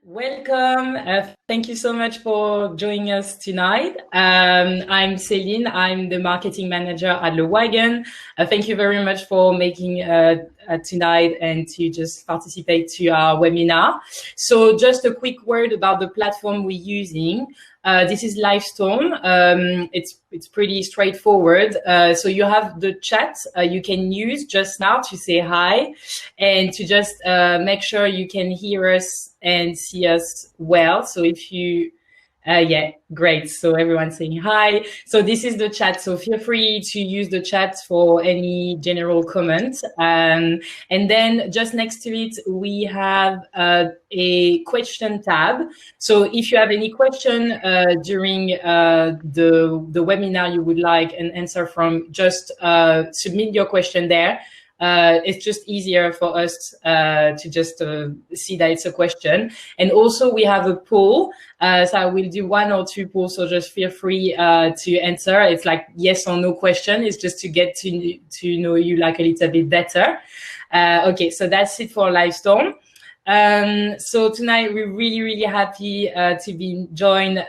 Welcome. Thank you so much for joining us tonight. I'm Céline. I'm the marketing manager at the Wagon. Thank you very much for making tonight and to just participate to our webinar. So just a quick word about the platform we're using. This is Livestorm. It's pretty straightforward. So you have the chat you can use just now to say hi and to just make sure you can hear us and see us well. So if you, yeah, great. So everyone's saying hi. So this is the chat. So feel free to use the chat for any general comments. And then just next to it, we have a question tab. So if you have any question during the webinar you would like an answer from, just submit your question there. It's just easier for us to just see that it's a question. And also we have a poll. So I will do one or two polls. So just feel free to answer. It's like yes or no question. It's just to get to know you like a little bit better. Okay, so that's it for Livestorm. So tonight we're really happy to be joined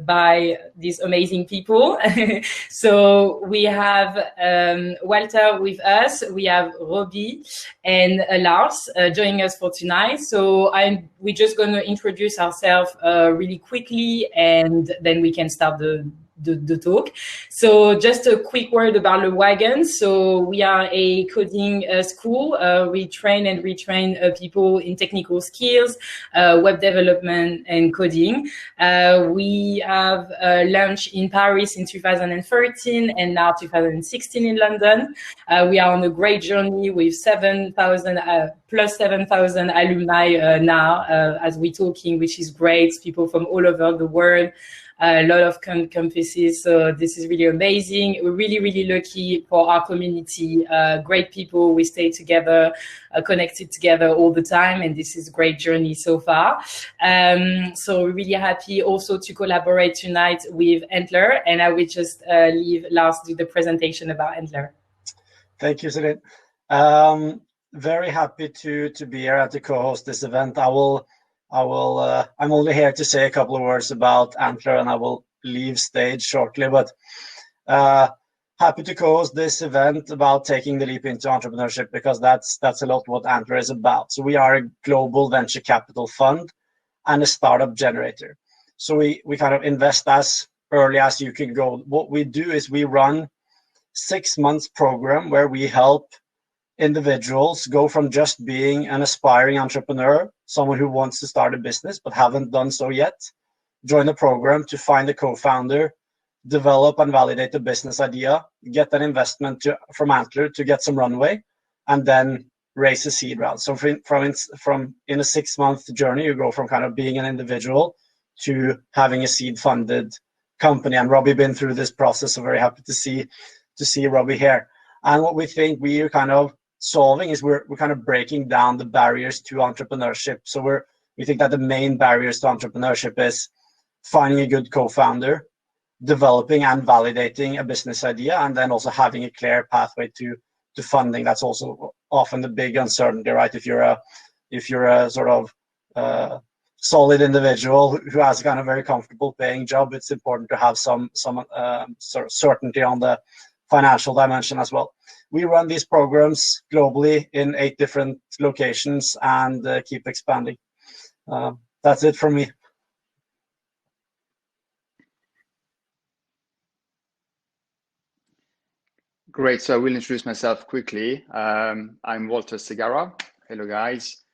by these amazing people. So we have Walter with us, we have Robbie and Lars joining us for tonight. So we're just going to introduce ourselves really quickly, and then we can start the talk. So just a quick word about the Wagon. So we are a coding school. We train and retrain people in technical skills, web development and coding. We have launched in Paris in 2013 and now 2016 in London. We are on a great journey with 7,000 plus 7,000 alumni now as we're talking, which is great. People from all over the world. A lot of campuses, so this is really amazing. We're really lucky for our community, great people. We stay together, connected together all the time, and this is a great journey so far. So we're really happy also to collaborate tonight with Antler, and I will just leave Lars do the presentation about Antler. Thank you, Céline. Very happy to be here to co-host this event. I'm only here to say a couple of words about Antler, and I will leave stage shortly, but happy to co-host this event about taking the leap into entrepreneurship, because that's a lot what Antler is about. So we are a global venture capital fund and a startup generator. So we kind of invest as early as you can go. What we do is we run 6 months program where we help individuals go from just being an aspiring entrepreneur, someone who wants to start a business but haven't done so yet, join the program to find a co-founder, develop and validate the business idea, get an investment from Antler to get some runway, and then raise a seed round. So from in a 6-month journey, you go from kind of being an individual to having a seed funded company. And Robbie been through this process, so very happy to see Robbie here. And what we think we are kind of solving is we're kind of breaking down the barriers to entrepreneurship. So we think that the main barriers to entrepreneurship is finding a good co-founder, developing and validating a business idea, and then also having a clear pathway to funding. That's also often the big uncertainty, right? If you're a sort of solid individual who has a kind of very comfortable paying job, it's important to have some sort of certainty on the financial dimension as well. We run these programs globally in 8 different locations and keep expanding. That's it from me. Great, so I will introduce myself quickly. I'm Walter Segara. Hello guys.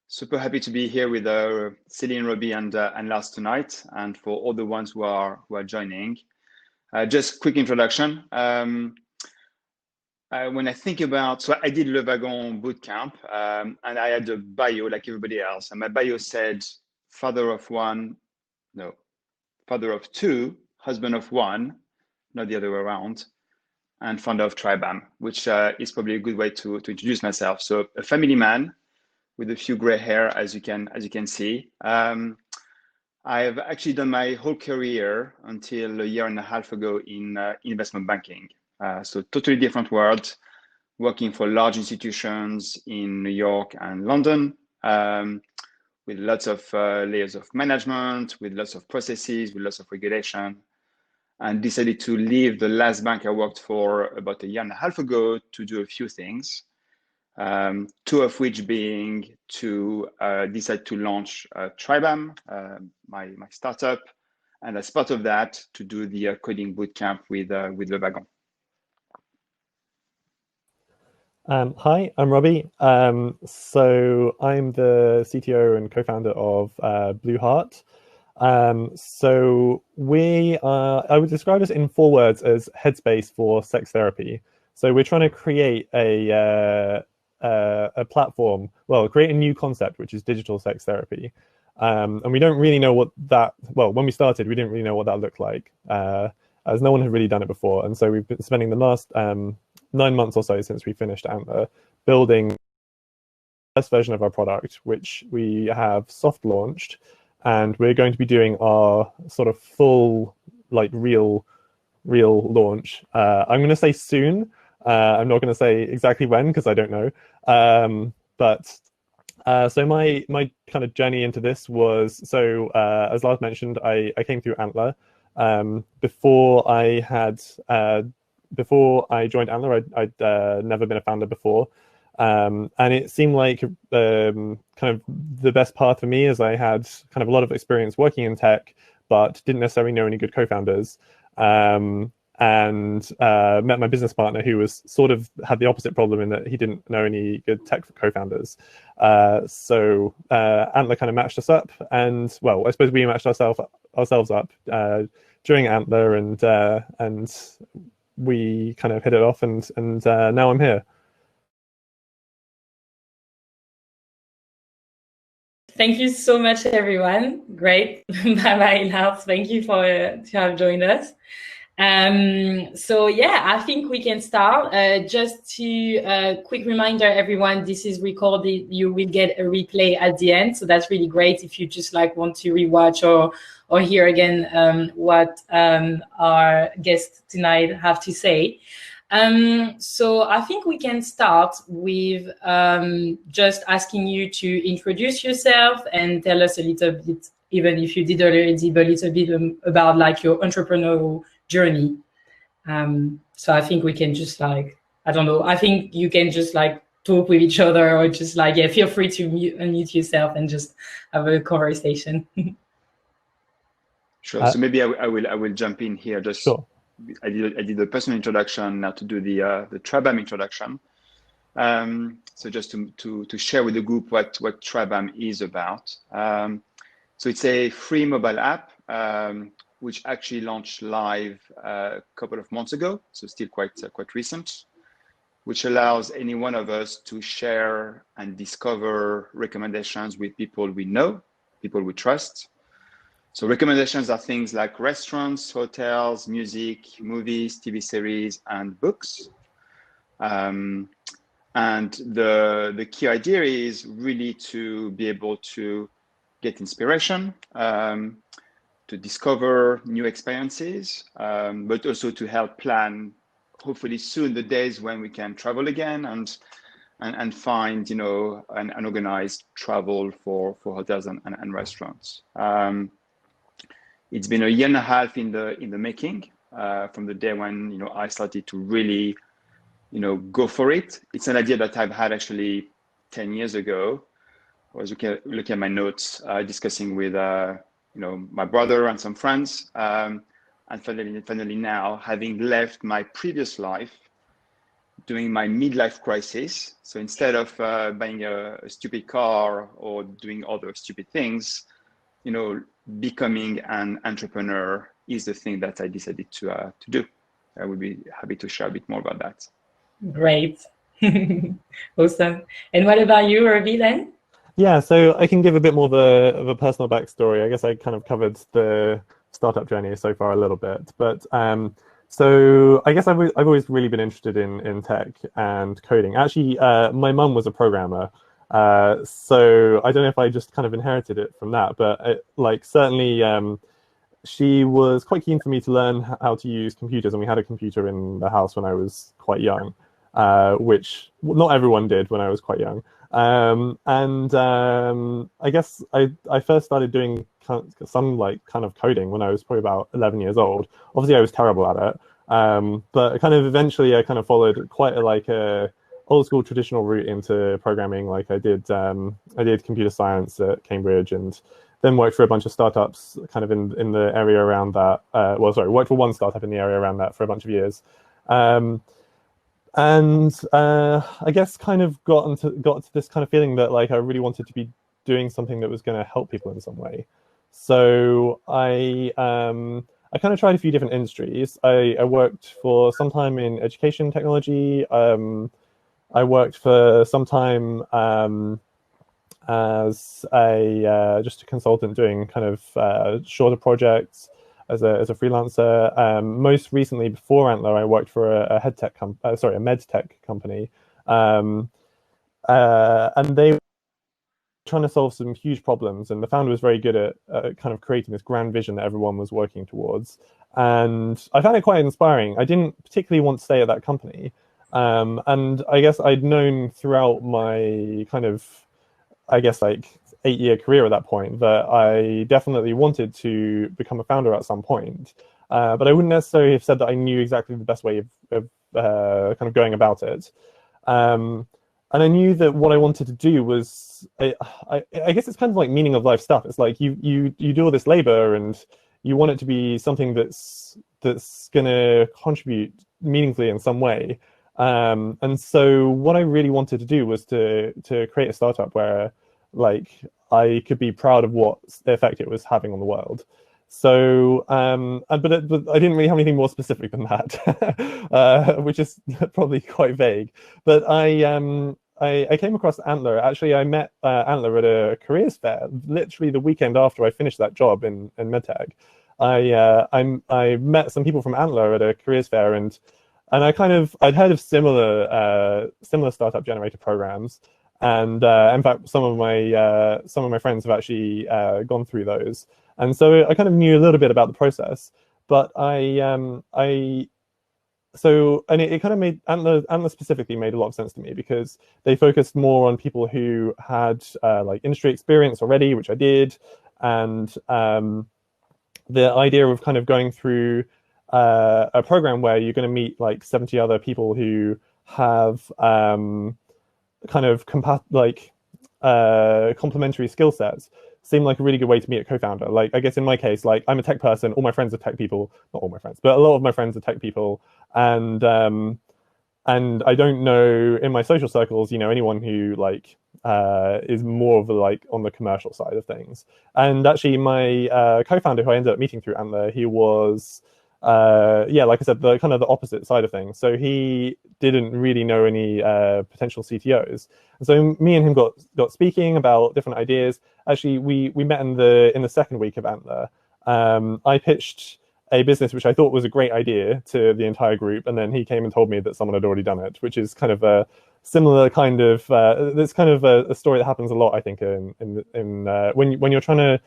Super happy to be here with Céline, Robbie and Lars tonight, and for all the ones who are joining. Just quick introduction. When I think about, so I did Le Wagon bootcamp, and I had a bio like everybody else, and my bio said father of 2, husband of 1, not the other way around, and founder of TRIBAM, which is probably a good way to introduce myself. So a family man with a few gray hair, as you can see. I've actually done my whole career until a year and a half ago in investment banking. So totally different world, working for large institutions in New York and London, with lots of layers of management, with lots of processes, with lots of regulation, and decided to leave the last bank I worked for about a year and a half ago to do a few things. Two of which being to decide to launch TRIBAM, my startup, and as part of that, to do the coding bootcamp with the Wagon. Hi, I'm Robbie. So I'm the CTO and co-founder of Blue Heart. So we are, I would describe us in 4 words as headspace for sex therapy. So we're trying to create a platform, well, create a new concept, which is digital sex therapy. And we don't really know what that, well, when we started, we didn't really know what that looked like, as no one had really done it before. And so we've been spending the last 9 months or so since we finished Antler building the first version of our product, which we have soft launched. And we're going to be doing our sort of full, like real launch. I'm going to say soon. I'm not going to say exactly when because I don't know. So my kind of journey into this was, so as Lars mentioned, I came through Antler. Before I joined Antler, I'd never been a founder before. And it seemed like kind of the best path for me, as I had kind of a lot of experience working in tech, but didn't necessarily know any good co-founders. And met my business partner, who was sort of had the opposite problem in that he didn't know any good tech co-founders. So Antler kind of matched us up, and well, I suppose we matched ourselves up during Antler, and we kind of hit it off, and now I'm here. Thank you so much, everyone. Great. Bye-bye, Lars. Thank you to have joined us. So yeah, I think we can start. Just to quick reminder, everyone, this is recorded. You will get a replay at the end. So that's really great if you just like want to rewatch or hear again what our guests tonight have to say. So I think we can start with just asking you to introduce yourself and tell us a little bit, even if you did already, a little bit about like your entrepreneurial journey. So I think we can just like, I don't know, I think you can just like talk with each other, or just like, yeah, feel free to unmute yourself and just have a conversation. Sure. So maybe I will jump in here. Just sure. I did the personal introduction, now to do the TRIBAM introduction. So just to share with the group what TRIBAM is about. So it's a free mobile app which actually launched live a couple of months ago, so still quite recent, which allows any one of us to share and discover recommendations with people we know, people we trust. So recommendations are things like restaurants, hotels, music, movies, TV series, and books. And the key idea is really to be able to get inspiration, to discover new experiences, but also to help plan, hopefully soon, the days when we can travel again and find, you know, an organized travel for hotels and restaurants. It's been a year and a half in the making, from the day when, you know, I started to really, you know, go for it. It's an idea that I've had actually 10 years ago. I was looking at my notes, discussing with, you know, my brother and some friends, and finally now, having left my previous life, doing my midlife crisis. So instead of buying a stupid car or doing other stupid things, you know, becoming an entrepreneur is the thing that I decided to do. I would be happy to share a bit more about that. Great. Awesome. And what about you, Robbie, then? Yeah, so I can give a bit more of a personal backstory. I guess I kind of covered the startup journey so far a little bit, but so I guess I've always really been interested in tech and coding. Actually, my mum was a programmer, so I don't know if I just kind of inherited it from that, but certainly she was quite keen for me to learn how to use computers, and we had a computer in the house when I was quite young, which not everyone did when I was quite young. I guess I first started doing some kind of coding when I was probably about 11 years old. Obviously, I was terrible at it, but kind of eventually I kind of followed quite a old school traditional route into programming. Like I did computer science at Cambridge, and then worked for a bunch of startups kind of in the area around that. Worked for one startup in the area around that for a bunch of years. I guess kind of got to this kind of feeling that like I really wanted to be doing something that was going to help people in some way. So I kind of tried a few different industries. I worked for some time in education technology. I worked for some time as just a consultant doing kind of shorter projects as a freelancer. Most recently, before Antler, I worked for a med tech company, and they were trying to solve some huge problems. And the founder was very good at kind of creating this grand vision that everyone was working towards. And I found it quite inspiring. I didn't particularly want to stay at that company, and I guess I'd known throughout my kind of, I guess, like 8-year career at that point that I definitely wanted to become a founder at some point, but I wouldn't necessarily have said that I knew exactly the best way of kind of going about it. And I knew that what I wanted to do was, I guess it's kind of like meaning of life stuff. It's like you do all this labor and you want it to be something that's going to contribute meaningfully in some way. And so what I really wanted to do was to create a startup where like I could be proud of what effect it was having on the world. So, but I didn't really have anything more specific than that, which is probably quite vague. But I came across Antler. Actually, I met Antler at a careers fair, literally the weekend after I finished that job in medtech. I met some people from Antler at a careers fair, and I'd heard of similar startup generator programs. And in fact, some of my friends have actually gone through those, and so I kind of knew a little bit about the process. But it kind of made Antler specifically made a lot of sense to me because they focused more on people who had like industry experience already, which I did, and the idea of kind of going through a program where you're going to meet like 70 other people who have kind of complementary skill sets seemed like a really good way to meet a co-founder. Like, I guess in my case, like I'm a tech person, all my friends are tech people, not all my friends, but a lot of my friends are tech people. And I don't know in my social circles, anyone who like is more of like on the commercial side of things. And actually my co-founder who I ended up meeting through Antler, he was like I said, the kind of the opposite side of things. So he didn't really know any potential CTOs. And so me and him got speaking about different ideas. Actually, we met in the second week of Antler. I pitched a business which I thought was a great idea to the entire group, and then he came and told me that someone had already done it, which is kind of a similar kind of that's kind of a story that happens a lot, I think, when you're trying to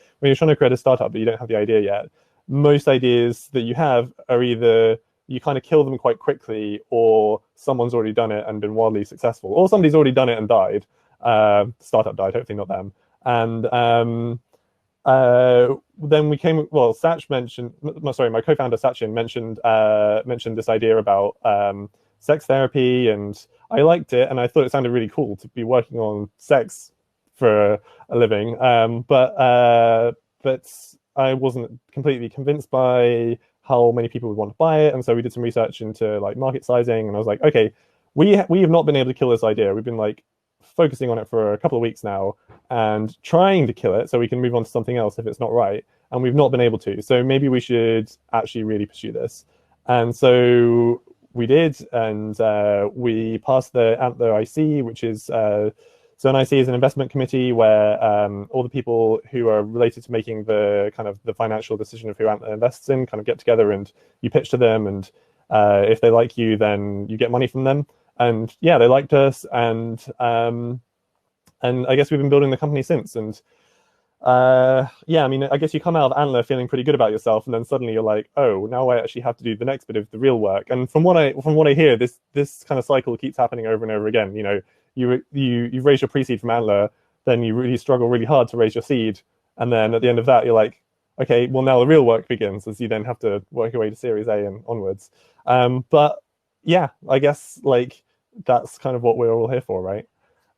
create a startup but you don't have the idea yet. Most ideas that you have are either you kind of kill them quite quickly, or someone's already done it and been wildly successful, or somebody's already done it and died. Startup died, hopefully not them. And then my co-founder Sachin mentioned this idea about sex therapy, and I liked it, and I thought it sounded really cool to be working on sex for a living. But I wasn't completely convinced by how many people would want to buy it, and so we did some research into like market sizing, and I was like, okay, we have not been able to kill this idea. We've been like focusing on it for a couple of weeks now and trying to kill it so we can move on to something else if it's not right, and we've not been able to. So maybe we should actually really pursue this. And so we did, and we passed the Antler IC, which is so an IC is an investment committee where all the people who are related to making the kind of the financial decision of who Antler invests in kind of get together, and you pitch to them, and if they like you, then you get money from them. And yeah, they liked us, and I guess we've been building the company since. And yeah, I mean, I guess you come out of Antler feeling pretty good about yourself, and then suddenly you're like, oh, now I actually have to do the next bit of the real work. And from what I hear, this kind of cycle keeps happening over and over again. you've raised your pre-seed from Antler, then you really struggle really hard to raise your seed, and then at the end of that, you're like, okay, well now the real work begins, as you then have to work your way to Series A and onwards. But yeah, I guess like that's kind of what we're all here for, right?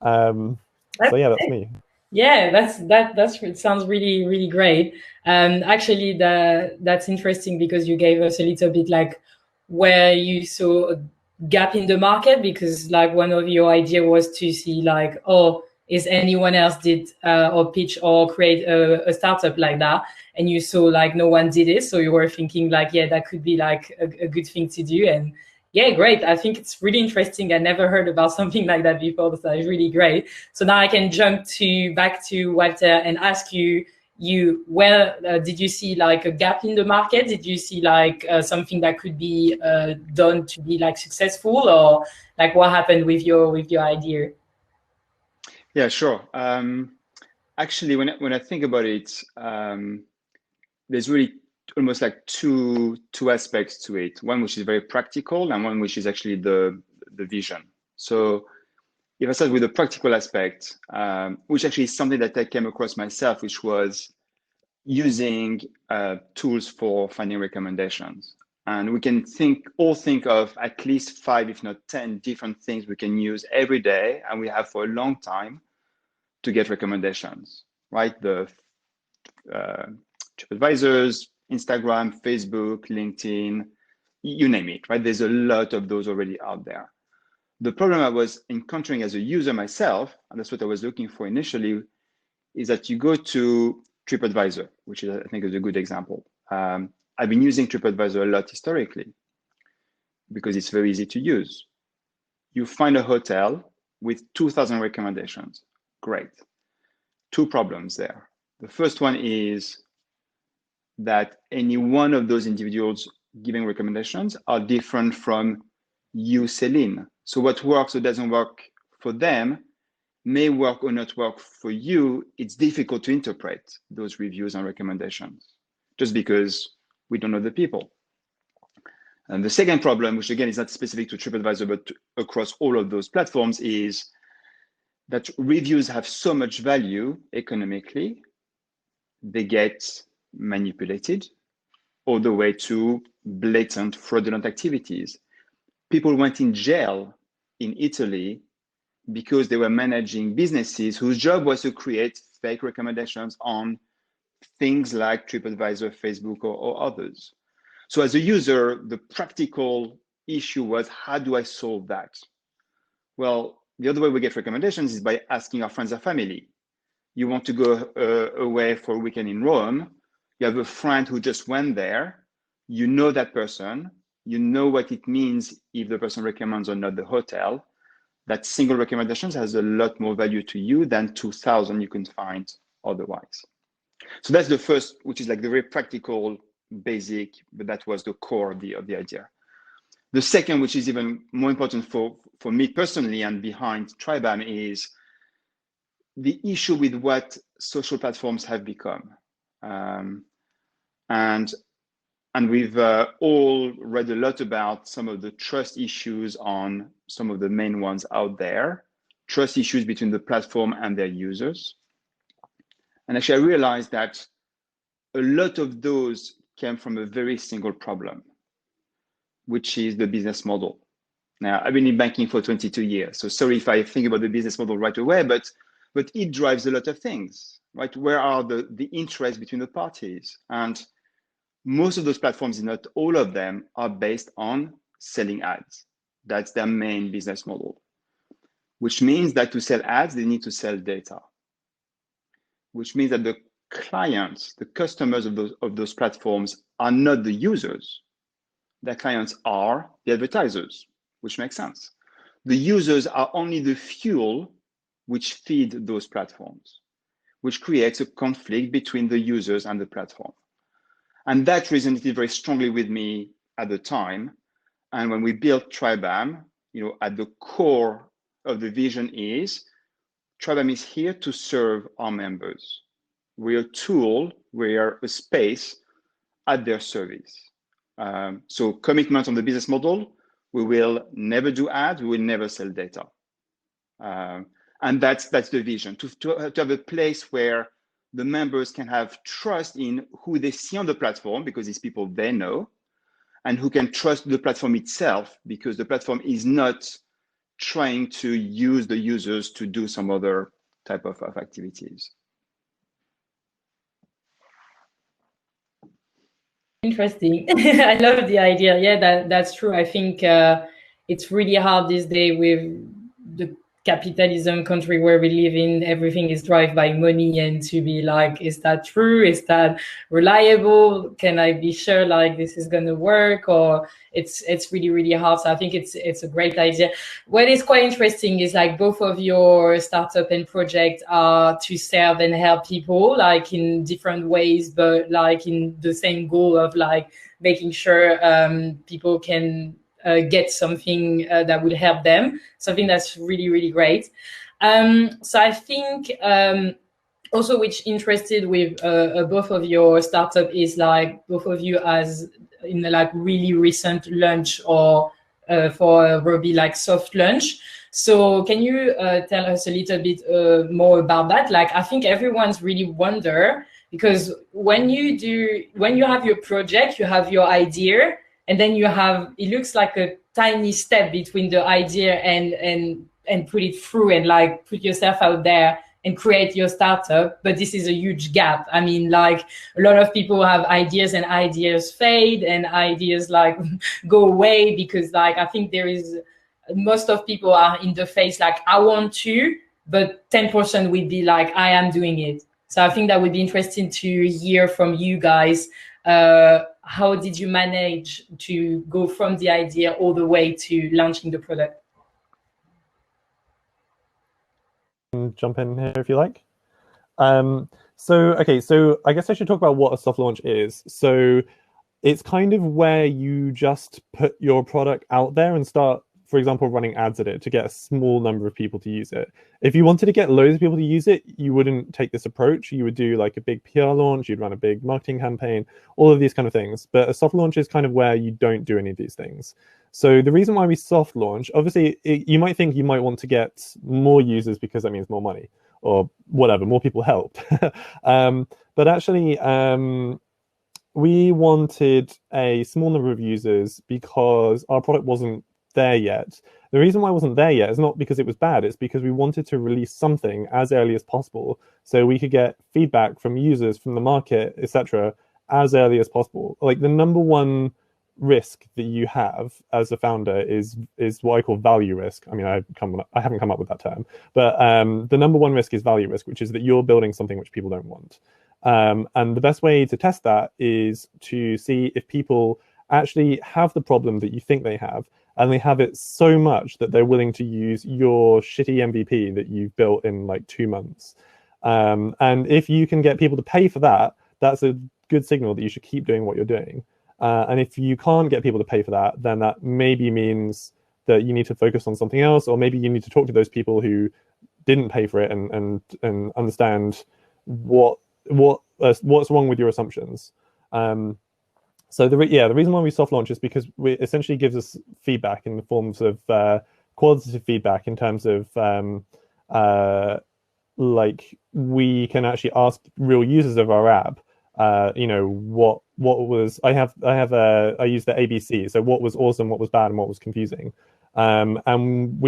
So yeah, that's me. Yeah, that's it sounds really great. Actually, that's interesting because you gave us a little bit like where you saw a gap in the market, because like one of your idea was to see like, oh, is anyone else did or pitch or create a startup like that, and you saw like no one did it, so you were thinking like, yeah, that could be like a good thing to do. And yeah, great. I think it's really interesting. I never heard about something like that before, so it's really great. So now I can jump back to Walter and ask you, did you see like a gap in the market? Did you see like something that could be done to be like successful, or like what happened with your idea? Yeah, sure. Actually, when I think about it, there's really almost like two aspects to it. One which is very practical, and one which is actually the vision. So if I start with the practical aspect, which actually is something that I came across myself, which was using tools for finding recommendations. And we can all think of at least 5, if not 10 different things we can use every day, and we have for a long time, to get recommendations, right? The TripAdvisors, Instagram, Facebook, LinkedIn, you name it, right? There's a lot of those already out there. The problem I was encountering as a user myself, and that's what I was looking for initially, is that you go to TripAdvisor, which is, I think, is a good example. I've been using TripAdvisor a lot historically because it's very easy to use. You find a hotel with 2,000 recommendations. Great. 2 problems there. The first one is that any one of those individuals giving recommendations are different from you, Céline. So what works or doesn't work for them may work or not work for you. It's difficult to interpret those reviews and recommendations just because we don't know the people. And the second problem, which again is not specific to TripAdvisor, but across all of those platforms, is that reviews have so much value economically, they get manipulated all the way to blatant fraudulent activities. People went in jail in Italy because they were managing businesses whose job was to create fake recommendations on things like TripAdvisor, Facebook, or others. So as a user, the practical issue was, how do I solve that? Well, the other way we get recommendations is by asking our friends and family. You want to go away for a weekend in Rome, you have a friend who just went there, you know that person, you know what it means if the person recommends or not the hotel. That single recommendations has a lot more value to you than 2,000 you can find otherwise. So that's the first, which is like the very practical, basic, but that was the core of the idea. The second, which is even more important for me personally and behind TRIBAM, is the issue with what social platforms have become. And we've all read a lot about some of the trust issues on some of the main ones out there, trust issues between the platform and their users. And actually, I realized that a lot of those came from a very single problem, which is the business model. Now, I've been in banking for 22 years, so sorry if I think about the business model right away, but it drives a lot of things, right? Where are the interests between the parties? And most of those platforms, not all of them, are based on selling ads. That's their main business model, which means that to sell ads, they need to sell data, which means that the clients, the customers of those platforms are not the users. Their clients are the advertisers, which makes sense. The users are only the fuel which feed those platforms, which creates a conflict between the users and the platform. And that resonated very strongly with me at the time. And when we built TRIBAM, at the core of the vision is TRIBAM is here to serve our members. We're a tool, we're a space at their service. So commitment on the business model, we will never do ads, we will never sell data. And that's the vision, to have a place where the members can have trust in who they see on the platform, because these people they know, and who can trust the platform itself, because the platform is not trying to use the users to do some other type of activities. Interesting. I love the idea. Yeah, that's true. I think it's really hard these days with the capitalism country where we live in. Everything is driven by money, and to be like, is that true? Is that reliable? Can I be sure like this is gonna work? Or it's really, really hard. So I think it's a great idea. What is quite interesting is like both of your startup and project are to serve and help people like in different ways, but like in the same goal of like making sure people can get something that would help them. Something that's really, really great. So I think also which interested with both of your startup is like both of you as in the like really recent launch or for Robbie like soft launch. So can you tell us a little bit more about that? Like I think everyone's really wonder, because when you have your project, you have your idea, and then you have, it looks like a tiny step between the idea and put it through and like put yourself out there and create your startup. But this is a huge gap. I mean, like a lot of people have ideas and ideas fade and ideas like go away, because like I think there is, most of people are in the phase like I want to, but 10% would be like I am doing it. So I think that would be interesting to hear from you guys. How did you manage to go from the idea all the way to launching the product? Jump in here if you like. So I guess I should talk about what a soft launch is. So it's kind of where you just put your product out there and start, for example, running ads at it to get a small number of people to use it. If you wanted to get loads of people to use it, you wouldn't take this approach. You would do like a big PR launch, you'd run a big marketing campaign, all of these kind of things. But a soft launch is kind of where you don't do any of these things. So the reason why we soft launch, obviously, you might think you might want to get more users because that means more money or whatever, more people helped. But actually, we wanted a small number of users because our product wasn't there yet. The reason why it wasn't there yet is not because it was bad, it's because we wanted to release something as early as possible so we could get feedback from users, from the market, etc., as early as possible. Like the number one risk that you have as a founder is what I call value risk. I mean, I haven't come up with that term, but the number one risk is value risk, which is that you're building something which people don't want. And the best way to test that is to see if people actually have the problem that you think they have, and they have it so much that they're willing to use your shitty MVP that you've built in like 2 months. And if you can get people to pay for that, that's a good signal that you should keep doing what you're doing. And if you can't get people to pay for that, then that maybe means that you need to focus on something else, or maybe you need to talk to those people who didn't pay for it and understand what's wrong with your assumptions. So the reason why we soft launch is because it essentially gives us feedback in the forms of qualitative feedback in terms of like we can actually ask real users of our app, what was I use the ABC, so what was awesome, what was bad, and what was confusing, and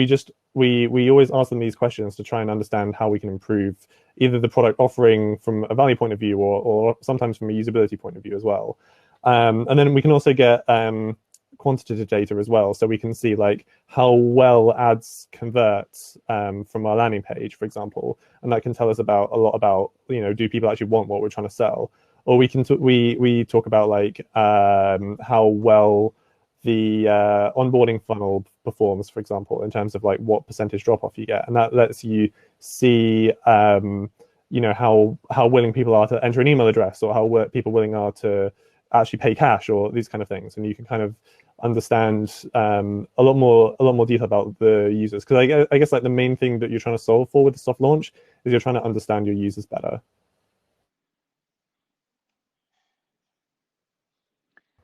we always ask them these questions to try and understand how we can improve either the product offering from a value point of view or sometimes from a usability point of view as well. And then we can also get quantitative data as well, so we can see like how well ads convert from our landing page, for example, and that can tell us a lot about do people actually want what we're trying to sell. Or we can we talk about like how well the onboarding funnel performs, for example, in terms of like what percentage drop off you get, and that lets you see how willing people are to enter an email address, or how people willing are to actually pay cash, or these kind of things. And you can kind of understand a lot more detail about the users, because I guess like the main thing that you're trying to solve for with the soft launch is you're trying to understand your users better.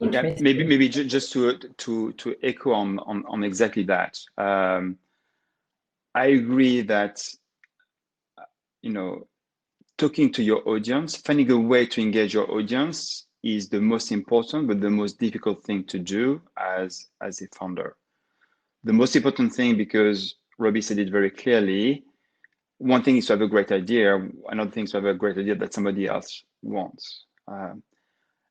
Yeah, maybe just to echo on exactly that. I agree that, talking to your audience, finding a way to engage your audience is the most important, but the most difficult thing to do as a founder. The most important thing, because Robbie said it very clearly, one thing is to have a great idea. Another thing is to have a great idea that somebody else wants.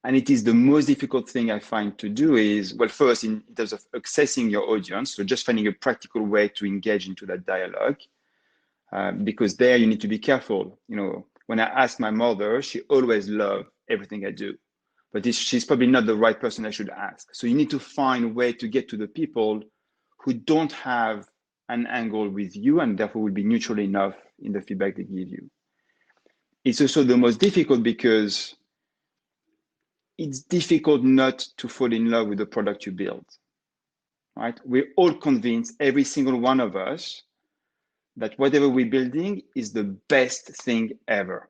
And it is the most difficult thing I find to do is, well, first in terms of accessing your audience, so just finding a practical way to engage into that dialogue, because there you need to be careful. When I ask my mother, she always loved everything I do, but she's probably not the right person I should ask. So you need to find a way to get to the people who don't have an angle with you and therefore will be neutral enough in the feedback they give you. It's also the most difficult because it's difficult not to fall in love with the product you build, right? We're all convinced, every single one of us, that whatever we're building is the best thing ever.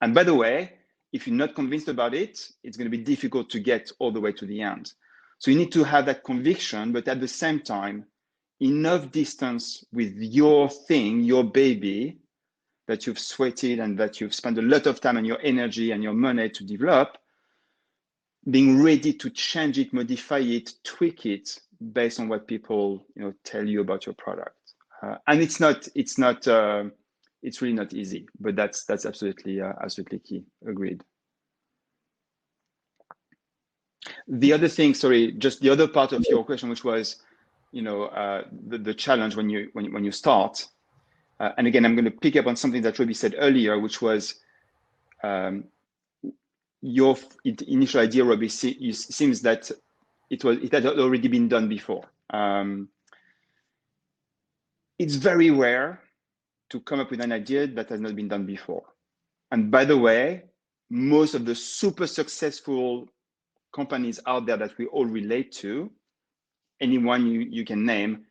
And by the way, if you're not convinced about it, it's going to be difficult to get all the way to the end. So you need to have that conviction, but at the same time, enough distance with your thing, your baby, that you've sweated and that you've spent a lot of time and your energy and your money to develop, being ready to change it, modify it, tweak it based on what people tell you about your product. And it's really not easy, but that's absolutely key. Agreed. The other thing, sorry, just the other part of your question, which was, the challenge when you start. And again, I'm going to pick up on something that Robbie said earlier, which was your initial idea, Robbie, seems that it had already been done before. It's very rare to come up with an idea that has not been done before. And by the way, most of the super successful companies out there that we all relate to, anyone you can name,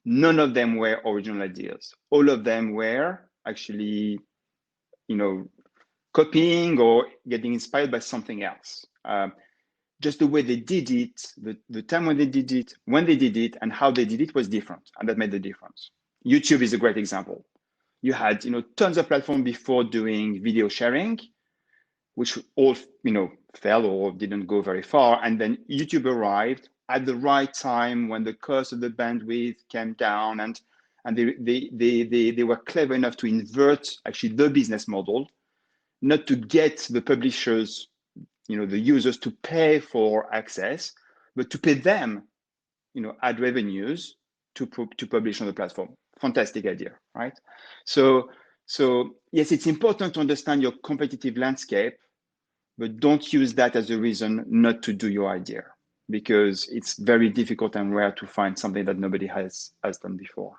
none of them were original ideas. All of them were actually, copying or getting inspired by something else. Just the way they did it, the time when they did it, and how they did it was different, and that made the difference. YouTube is a great example. You had, tons of platforms before doing video sharing, which all, fell or didn't go very far, and then YouTube arrived at the right time when the cost of the bandwidth came down, and they were clever enough to invert actually the business model, not to get the publishers, the users to pay for access, but to pay them, ad revenues to publish on the platform. Fantastic idea, right? So yes, it's important to understand your competitive landscape, but don't use that as a reason not to do your idea, because it's very difficult and rare to find something that nobody has done before.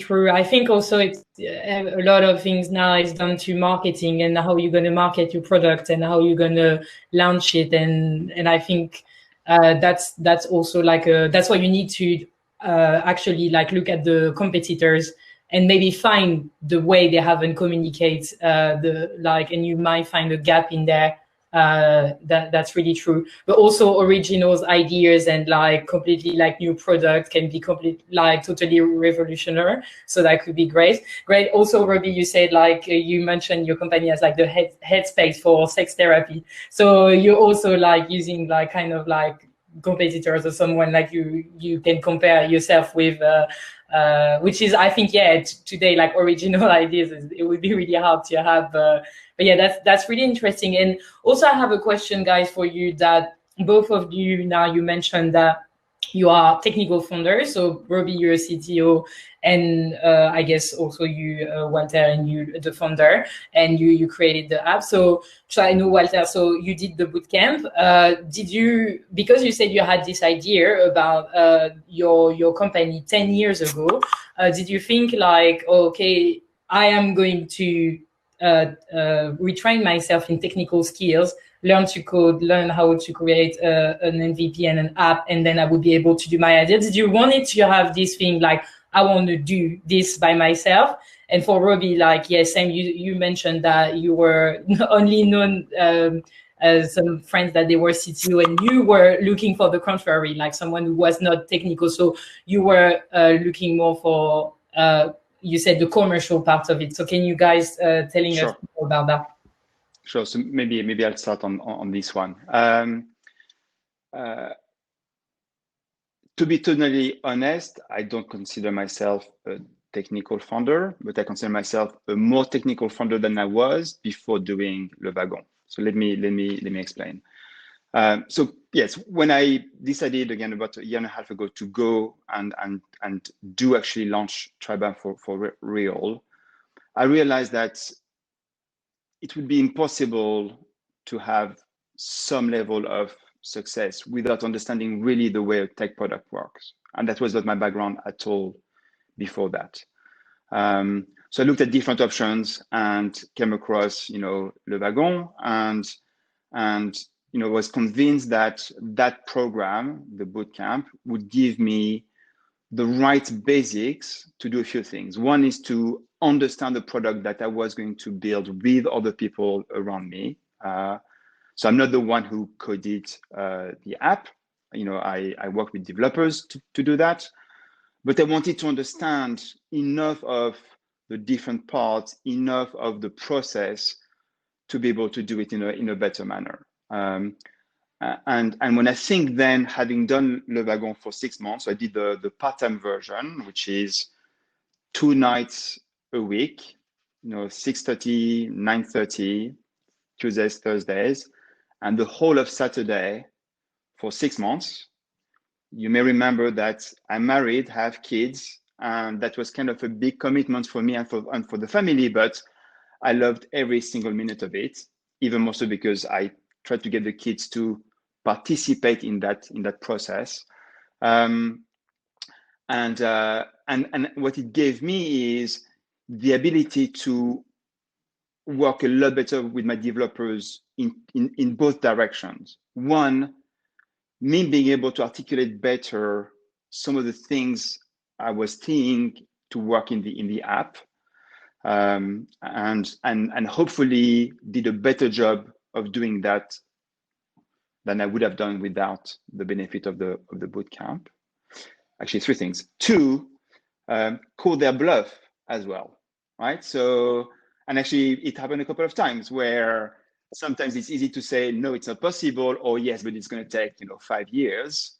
True. I think also it's a lot of things now is done to marketing and how you're going to market your product and how you're going to launch it, and I think that's also that's why you need to actually look at the competitors and maybe find the way they haven't communicate and you might find a gap in there. That's really true. But also originals, ideas, and completely new product can be totally revolutionary. So that could be great. Also, Robbie, you said you mentioned your company has the headspace for sex therapy. So you're also using competitors or someone you can compare yourself with, which is, I think, today original ideas, it would be really hard to have. But yeah, that's really interesting. And also I have a question, guys, for you, that both of you, now you mentioned that you are technical founders. So Robbie, you're a CTO, and I guess also you, Walter, and you, the founder, and you created the app. So I know, Walter, so you did the bootcamp. Did you, because you said you had this idea about your company 10 years ago, did you think okay, I am going to retrain myself in technical skills, learn to code, learn how to create an MVP and an app, and then I would be able to do my idea? Did you want it to have this thing I want to do this by myself? And for Robbie, yes, Sam, you mentioned that you were only known some friends that they were CTO, and you were looking for the contrary, like someone who was not technical. So you were looking more for, you said, the commercial part of it. So can you guys telling us more about that? Sure. So maybe I'll start on this one. To be totally honest, I don't consider myself a technical founder, but I consider myself a more technical founder than I was before doing Le Wagon. So let me explain. So yes, when I decided again about a year and a half ago to go and do actually launch TRIBAM for real, I realized that it would be impossible to have some level of success without understanding really the way a tech product works. And that was not my background at all before that. So I looked at different options and came across, Le Wagon, and was convinced that that program, the bootcamp, would give me the right basics to do a few things. One is to understand the product that I was going to build with other people around me. So I'm not the one who coded the app. I work with developers to do that, but I wanted to understand enough of the different parts, enough of the process to be able to do it in a better manner. And when I think then, having done Le Wagon for 6 months, so I did the part-time version, which is 2 nights a week, 6:30, 9:30, Tuesdays, Thursdays, and the whole of Saturday for 6 months. You may remember that I'm married, have kids, and that was kind of a big commitment for me and for the family, but I loved every single minute of it, even more so because I tried to get the kids to participate in that process. And what it gave me is the ability to work a lot better with my developers in both directions. One, me being able to articulate better some of the things I was seeing to work in the app, and hopefully did a better job of doing that than I would have done without the benefit of the bootcamp. Actually, 3 things. 2, call their bluff as well, right? So, and actually it happened a couple of times where sometimes it's easy to say, no, it's not possible, or yes, but it's going to take 5 years.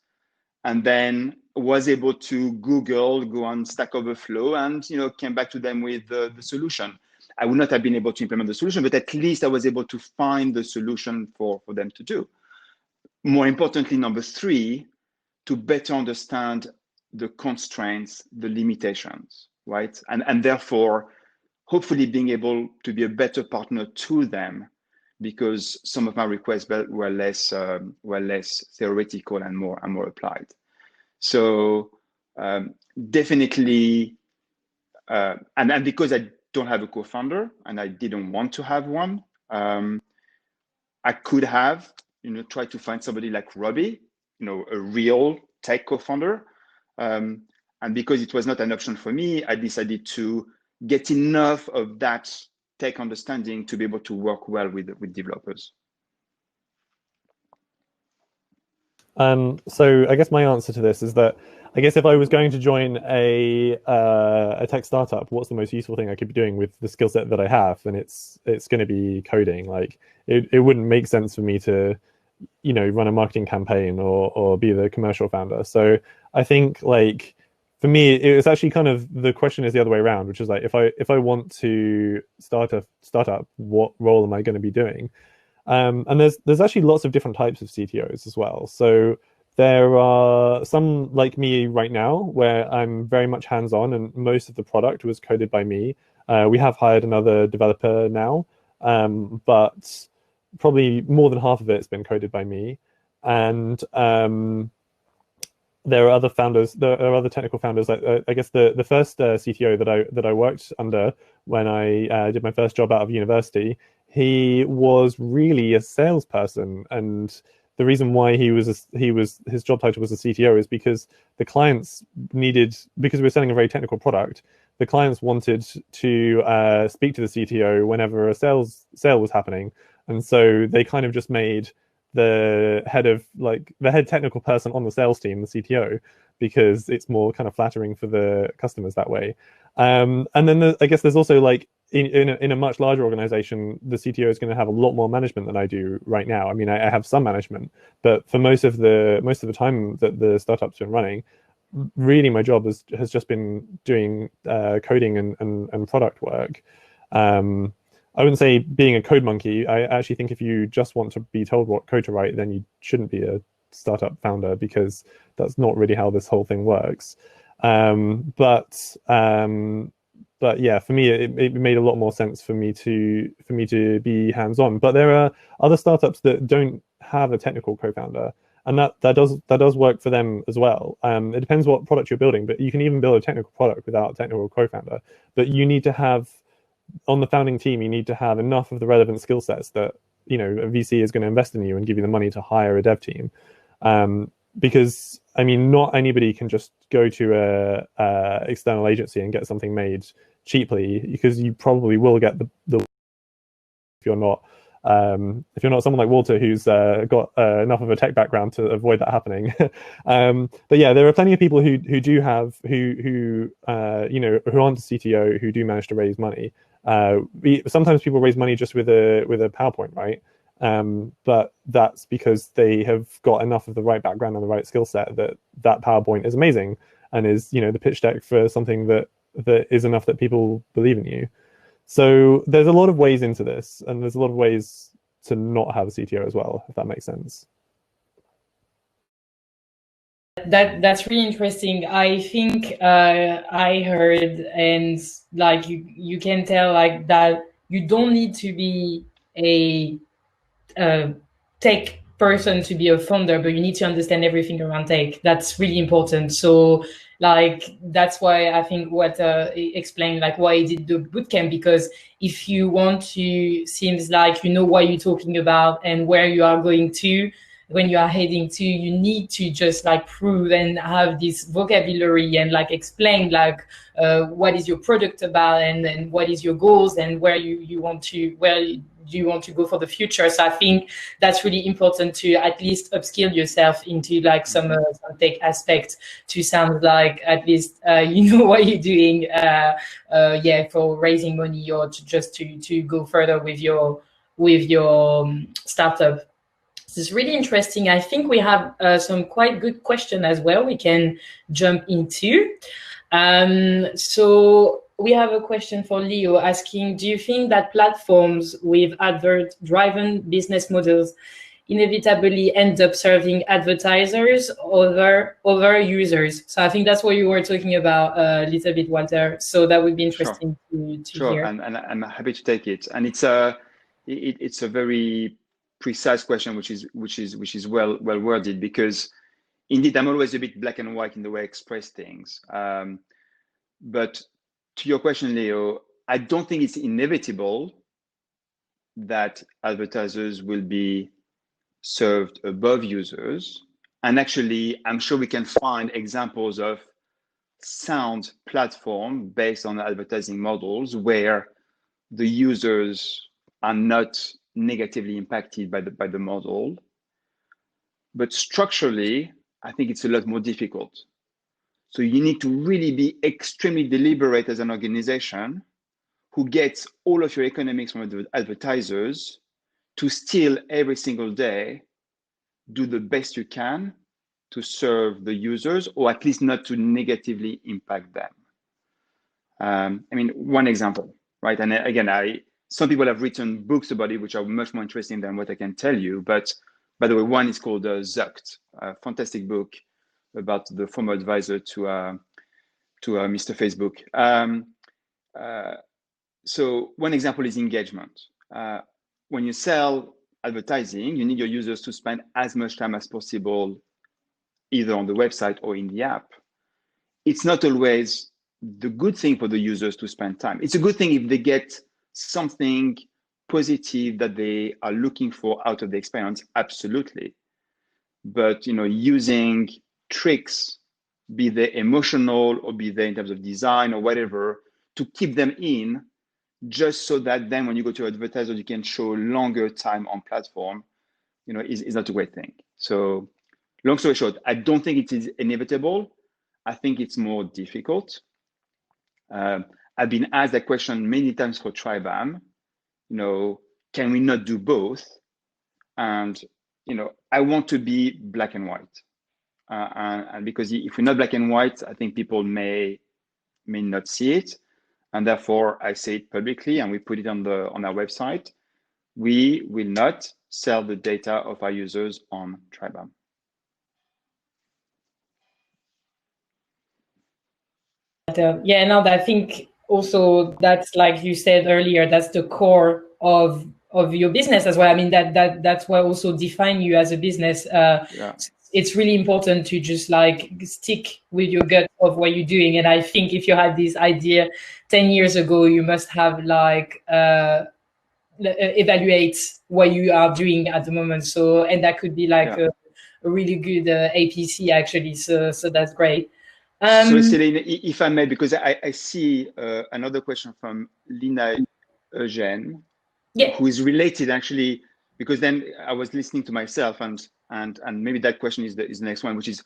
And then was able to Google, go on Stack Overflow, and came back to them with the solution. I would not have been able to implement the solution, but at least I was able to find the solution for them to do. More importantly, number 3, to better understand the constraints, the limitations, right? And therefore, hopefully being able to be a better partner to them, because some of my requests were less theoretical and more applied. So definitely, and because I don't have a co-founder and I didn't want to have one, I could have tried to find somebody like Robbie, a real tech co-founder. And because it was not an option for me, I decided to get enough of that tech understanding to be able to work well with developers. So I guess my answer to this is that I guess if I was going to join a tech startup, what's the most useful thing I could be doing with the skill set that I have? And it's going to be coding. Like it wouldn't make sense for me to, run a marketing campaign or be the commercial founder. So I think like for me, it was actually kind of the question is the other way around, which is like if I want to start a startup, what role am I going to be doing? And there's actually lots of different types of CTOs as well. So there are some like me right now where I'm very much hands-on and most of the product was coded by me. We have hired another developer now, but probably more than half of it's been coded by me. And there are other founders. There are other technical founders. Like I guess the first CTO that I worked under when I did my first job out of university, he was really a salesperson, and the reason why his job title was a CTO is because the clients because we were selling a very technical product. The clients wanted to speak to the CTO whenever a sale was happening, And so they kind of just made the head technical person on the sales team, the CTO, because it's more kind of flattering for the customers that way. And then I guess there's also like in a much larger organization, the CTO is going to have a lot more management than I do right now. I mean, I have some management, but for most of the time that the startup's been running, really my job has just been doing coding and product work. I wouldn't say being a code monkey. I actually think if you just want to be told what code to write, then you shouldn't be a startup founder, because that's not really how this whole thing works. But yeah, for me, it made a lot more sense for me to be hands-on. But there are other startups that don't have a technical co-founder, and that does work for them as well. It depends what product you're building, but you can even build a technical product without a technical co-founder. But you need to have, on the founding team, you need to have enough of the relevant skill sets that, you know, a VC is going to invest in you and give you the money to hire a dev team. Because I mean, not anybody can just go to a external agency and get something made cheaply, because you probably will get the if you're not someone like Walter, who's got enough of a tech background to avoid that happening. But yeah, there are plenty of people who do have who aren't a CTO, who do manage to raise money. Sometimes people raise money just with a PowerPoint, right? But that's because they have got enough of the right background and the right skill set that PowerPoint is amazing and is, you know, the pitch deck for something that is enough that people believe in you. So there's a lot of ways into this, and there's a lot of ways to not have a CTO as well, if that makes sense. That's really interesting. I think I heard, and like you can tell like that you don't need to be a tech person to be a founder, but you need to understand everything around tech. That's really important. So like that's why I think what explained like why I did the bootcamp, because if you want to, seems like you know what you're talking about and where you are going to, when you are heading to, you need to just like prove and have this vocabulary and like explain like what is your product about, and what is your goals, and where you want to, do you want to go for the future. So I think that's really important to at least upskill yourself into like some tech aspect, to sound like at least you know what you're doing, yeah, for raising money, or to go further with your startup. This is really interesting. I think we have some quite good question as well we can jump into. So we have a question for Leo asking, do you think that platforms with advert-driven business models inevitably end up serving advertisers over users? So I think that's what you were talking about a little bit, Walter. So that would be interesting to hear. And I'm happy to take it. And it's a very precise question, which is well worded, because indeed I'm always a bit black and white in the way I express things. But to your question, Leo, I don't think it's inevitable that advertisers will be served above users. And actually, I'm sure we can find examples of sound platform based on advertising models where the users are not negatively impacted by the model. But structurally, I think it's a lot more difficult. So you need to really be extremely deliberate as an organization who gets all of your economics from the advertisers to still every single day do the best you can to serve the users, or at least not to negatively impact them. I mean, one example, right? And again, some people have written books about it, which are much more interesting than what I can tell you. But by the way, one is called Zucked, a fantastic book about the former advisor to Mr. Facebook. So one example is engagement. When you sell advertising, you need your users to spend as much time as possible either on the website or in the app. It's not always the good thing for the users to spend time. It's a good thing if they get something positive that they are looking for out of the experience, absolutely. But using tricks, be they emotional or be they in terms of design or whatever, to keep them in just so that then when you go to advertiser, you can show longer time on platform, is not a great thing. So long story short, I don't think it is inevitable. I think it's more difficult. I've been asked that question many times for TRIBAM, can we not do both? And, I want to be black and white. And because if we're not black and white, I think people may not see it. And therefore I say it publicly and we put it on our website. We will not sell the data of our users on TRIBAM. Yeah, no, I think also that's, like you said earlier, that's the core of your business as well. I mean, that's what also define you as a business. Yeah. It's really important to just like stick with your gut of what you're doing. And I think if you had this idea 10 years ago, you must have like evaluate what you are doing at the moment. So, and that could be like a really good APC actually. So that's great. So Céline, if I may, because I see another question from Lina Eugène, who is related actually, because then I was listening to myself and maybe that question is the next one, which is,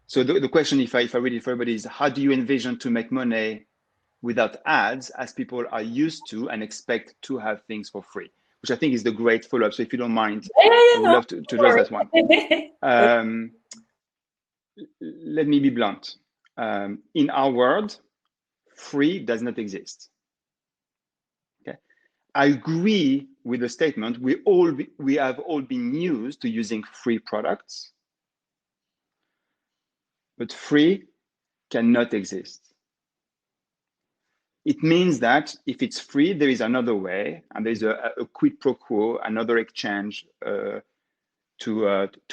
so the question, if I read it for everybody, is how do you envision to make money without ads as people are used to and expect to have things for free, which I think is the great follow-up. So if you don't mind, I would love to address that one. Let me be blunt. In our world, free does not exist. Okay, I agree with the statement. We have all been used to using free products, but free cannot exist. It means that if it's free, there is another way, and there's a quid pro quo, another exchange to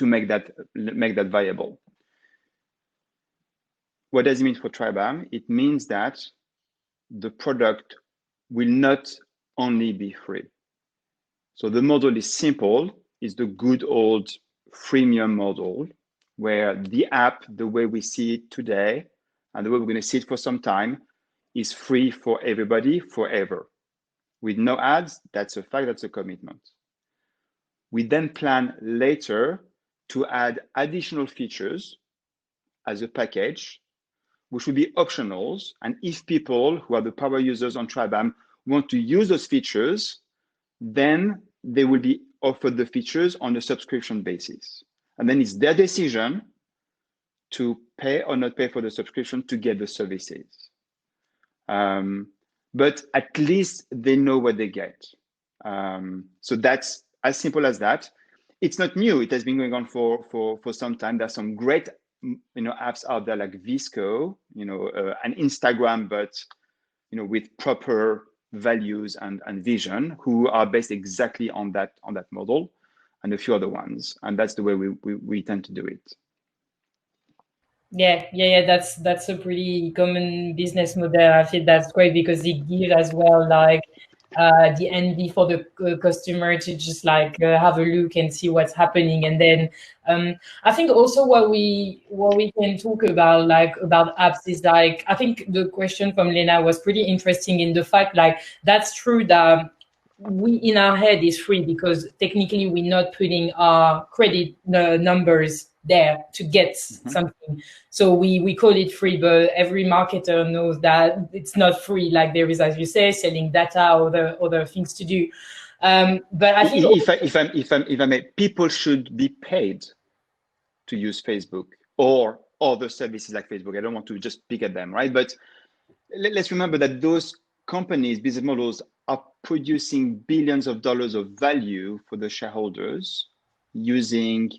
make that viable. What does it mean for TRIBAM? It means that the product will not only be free. So the model is simple, is the good old freemium model, where the app, the way we see it today, and the way we're going to see it for some time, is free for everybody forever. With no ads, that's a fact, that's a commitment. We then plan later to add additional features as a package, which will be optionals. And if people who are the power users on TRIBAM want to use those features, then they will be offered the features on a subscription basis. And then it's their decision to pay or not pay for the subscription to get the services. But at least they know what they get. So that's as simple as that. It's not new. It has been going on for some time. There's some great apps out there like Visco, and Instagram, but with proper values and vision, who are based exactly on that model, and a few other ones. And that's the way we tend to do it. Yeah. That's a pretty common business model. I think that's great because it gives as well like the envy for the customer to just like have a look and see what's happening. And then I think also what we can talk about about apps is like, I think the question from Lena was pretty interesting in the fact like that's true that we in our head is free because technically we're not putting our credit numbers there to get something. So we call it free, but every marketer knows that it's not free. Like there is, as you say, selling data or other things to do. But I think if I may, people should be paid to use Facebook or other services like Facebook. I don't want to just pick at them, right? But let's remember that those companies, business models, are producing billions of dollars of value for the shareholders using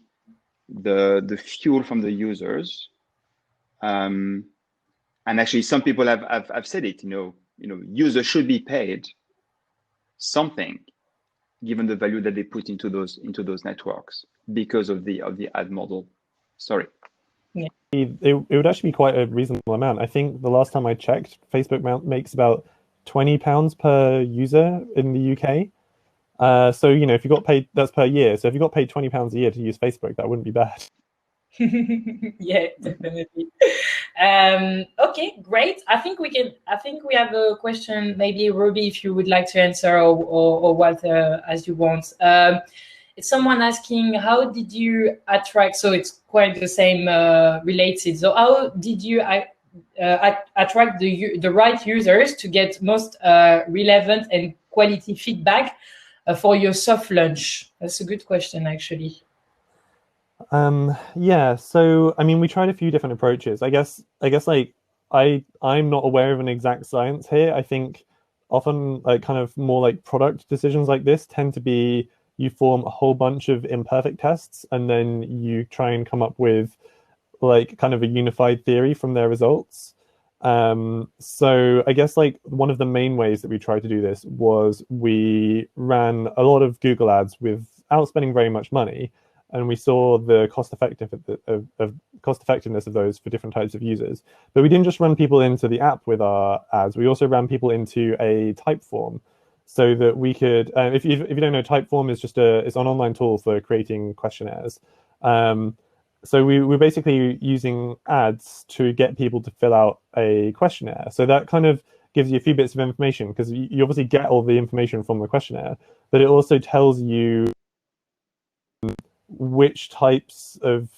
the fuel from the users. And actually some people have said it, users should be paid something given the value that they put into those networks because of the ad model. Sorry. Yeah. It would actually be quite a reasonable amount. I think the last time I checked, Facebook makes about £20 per user in the UK. So, if you got paid, that's per year. So if you got paid £20 a year to use Facebook, that wouldn't be bad. Yeah, definitely. Okay, great. I think we have a question. Maybe Ruby, if you would like to answer, or Walter, as you want. It's someone asking, how did you attract? So it's quite the same related. So how did you attract the right users to get most relevant and quality feedback for your soft launch? That's a good question, actually. Yeah, so I mean, we tried a few different approaches. I guess like I'm not aware of an exact science here. I think often like kind of more like product decisions like this tend to be you form a whole bunch of imperfect tests and then you try and come up with like kind of a unified theory from their results. So I guess like one of the main ways that we tried to do this was we ran a lot of Google ads without spending very much money, and we saw the cost effectiveness of those for different types of users. But we didn't just run people into the app with our ads. We also ran people into a Typeform, so that we could. If you don't know, Typeform is just it's an online tool for creating questionnaires. So we're basically using ads to get people to fill out a questionnaire. So that kind of gives you a few bits of information, because you obviously get all the information from the questionnaire, but it also tells you which types of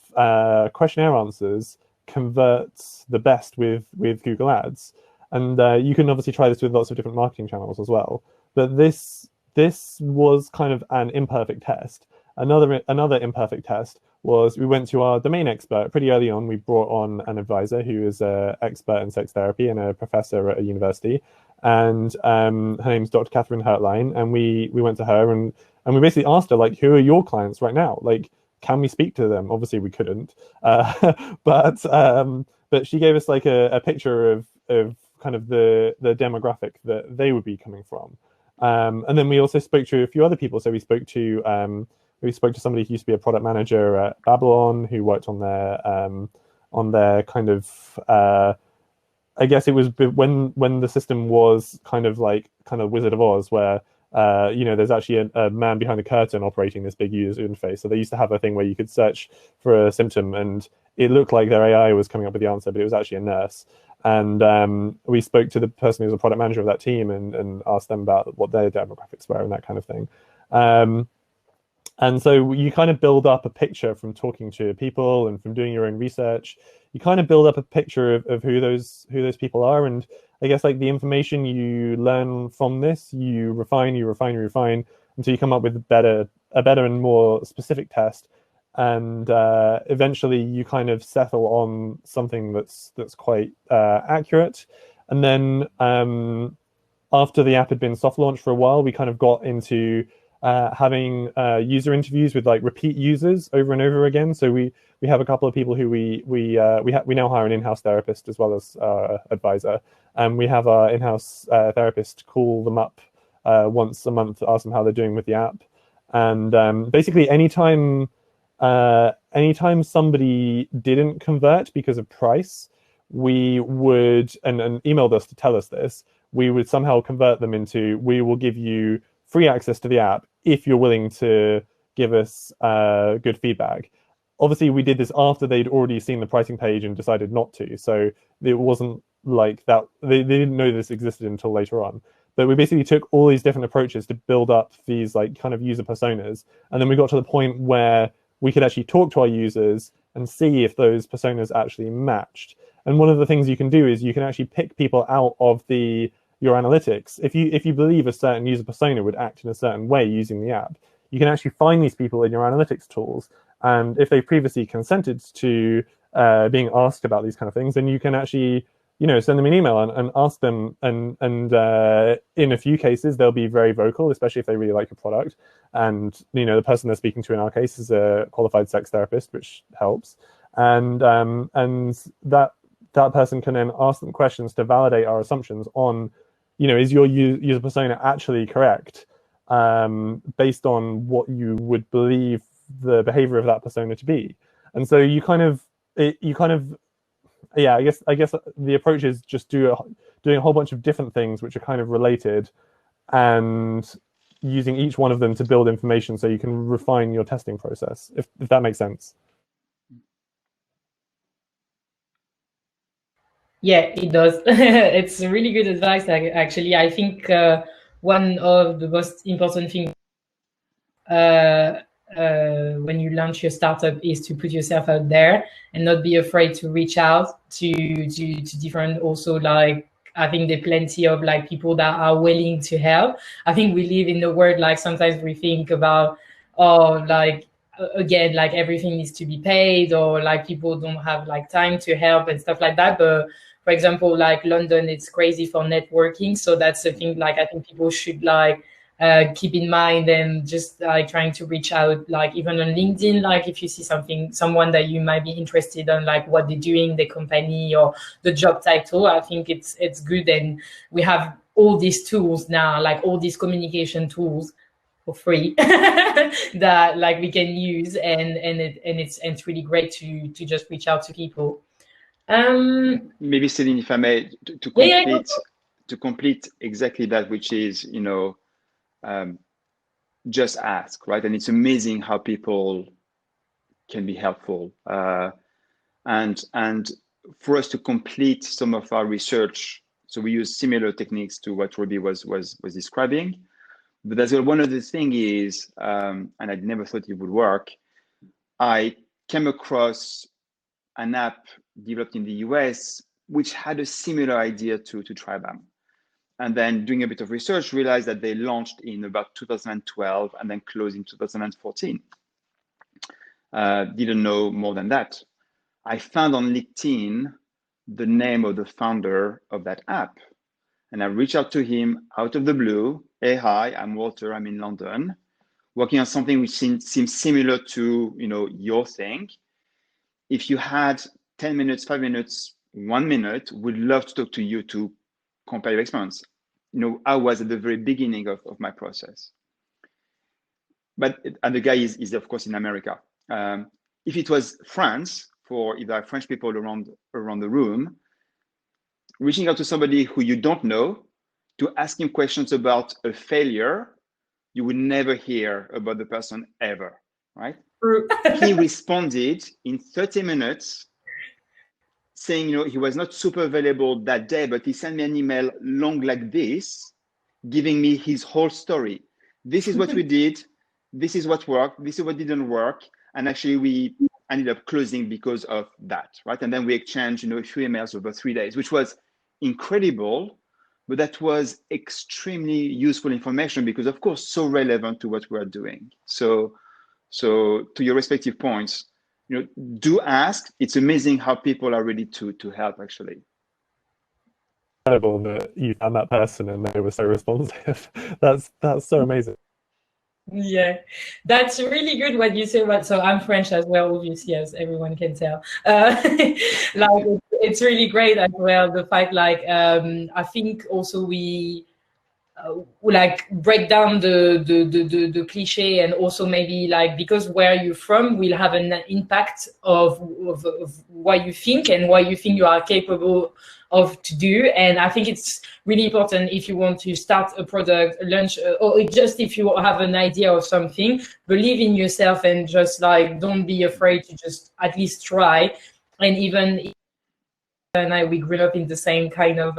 questionnaire answers converts the best with Google Ads. And you can obviously try this with lots of different marketing channels as well. But this was kind of an imperfect test. Another imperfect test was we went to our domain expert pretty early on. We brought on an advisor who is an expert in sex therapy and a professor at a university. And her name's Dr. Catherine Hertline. And we went to her and we basically asked her, like, who are your clients right now? Like, can we speak to them? Obviously, we couldn't. But she gave us like a picture of kind of the demographic that they would be coming from. And then we also spoke to a few other people. So we spoke to somebody who used to be a product manager at Babylon, who worked on their kind of I guess it was when the system was kind of Wizard of Oz, where there's actually a man behind the curtain operating this big user interface. So they used to have a thing where you could search for a symptom and it looked like their AI was coming up with the answer, but it was actually a nurse. And we spoke to the person who was a product manager of that team and asked them about what their demographics were and that kind of thing. And so you kind of build up a picture from talking to people and from doing your own research. You kind of build up a picture of who those people are. And I guess like the information you learn from this, you refine until you come up with a better and more specific test. And eventually you kind of settle on something that's quite accurate. And then after the app had been soft launched for a while, we kind of got into having user interviews with like repeat users over and over again. So we have a couple of people who we now hire an in-house therapist as well as advisor, and we have our in-house therapist call them up once a month to ask them how they're doing with the app. And basically anytime somebody didn't convert because of price, we would and emailed us to tell us this, we would somehow convert them into, we will give you free access to the app if you're willing to give us good feedback. Obviously, we did this after they'd already seen the pricing page and decided not to. So it wasn't like that. They didn't know this existed until later on. But we basically took all these different approaches to build up these like kind of user personas. And then we got to the point where we could actually talk to our users and see if those personas actually matched. And one of the things you can do is you can actually pick people out of your analytics. If you believe a certain user persona would act in a certain way using the app, you can actually find these people in your analytics tools. And if they previously consented to being asked about these kind of things, then you can actually, send them an email and ask them. And in a few cases, they'll be very vocal, especially if they really like your product. And, the person they're speaking to in our case is a qualified sex therapist, which helps. And that person can then ask them questions to validate our assumptions on, is your user persona actually correct based on what you would believe the behavior of that persona to be. And so I guess the approach is just doing a whole bunch of different things which are kind of related and using each one of them to build information so you can refine your testing process, if that makes sense. Yeah, it does. It's really good advice, actually. I think one of the most important things uh, when you launch your startup is to put yourself out there and not be afraid to reach out to different, also, like, I think there are plenty of like people that are willing to help. I think we live in the world, like sometimes we think about, oh, like again, like everything needs to be paid, or like people don't have like time to help and stuff like that. But for example, like London, it's crazy for networking. So that's the thing, like I think people should like keep in mind, and just like trying to reach out, like even on LinkedIn, like if you see someone that you might be interested in, like what they're doing, the company or the job title, I think it's good. And we have all these tools now, like all these communication tools for free that like we can use, and it's really great to just reach out to people. Maybe Celine, if I may, to Yeah, complete exactly that, which is, you know, just ask, right? And it's amazing how people can be helpful. And for us to complete some of our research, so we use similar techniques to what Ruby was describing. But as well, one of the things is, and I never thought it would work, I came across an app developed in the US which had a similar idea to TRIBAM. And then doing a bit of research, realized that they launched in about 2012 and then closed in 2014. Didn't know more than that. I found on LinkedIn the name of the founder of that app. And I reached out to him out of the blue. Hey, hi, I'm Walter, I'm in London, working on something which seems similar to, you know, your thing. If you had 10 minutes, 5 minutes, 1 minute, would love to talk to you to compare your experience. You know, I was at the very beginning of my process. But and the guy is of course in America. If it was France, for if there are French people around the room, reaching out to somebody who you don't know to ask him questions about a failure, you would never hear about the person ever, right? He responded in 30 minutes saying, you know, he was not super available that day, but he sent me an email long like this, giving me his whole story. This is what we did. This is what worked. This is what didn't work. And actually we ended up closing because of that, right? And then we exchanged, you know, a few emails over 3 days, which was incredible, but that was extremely useful information because of course, so relevant to what we're doing. So to your respective points, you know, do ask. It's amazing how people are ready to help, actually. Incredible that you found that person and they were so responsive. That's so amazing. Yeah, that's really good what you say about. So I'm French as well, obviously, as everyone can tell. Like it's really great as well. The fact, like, I think also we like break down the cliche, and also maybe like because where you're from will have an impact of what you think and what you think you are capable of to do. And I think it's really important if you want to start a product, launch, or just if you have an idea of something, believe in yourself and just like don't be afraid to just at least try. And even we grew up in the same kind of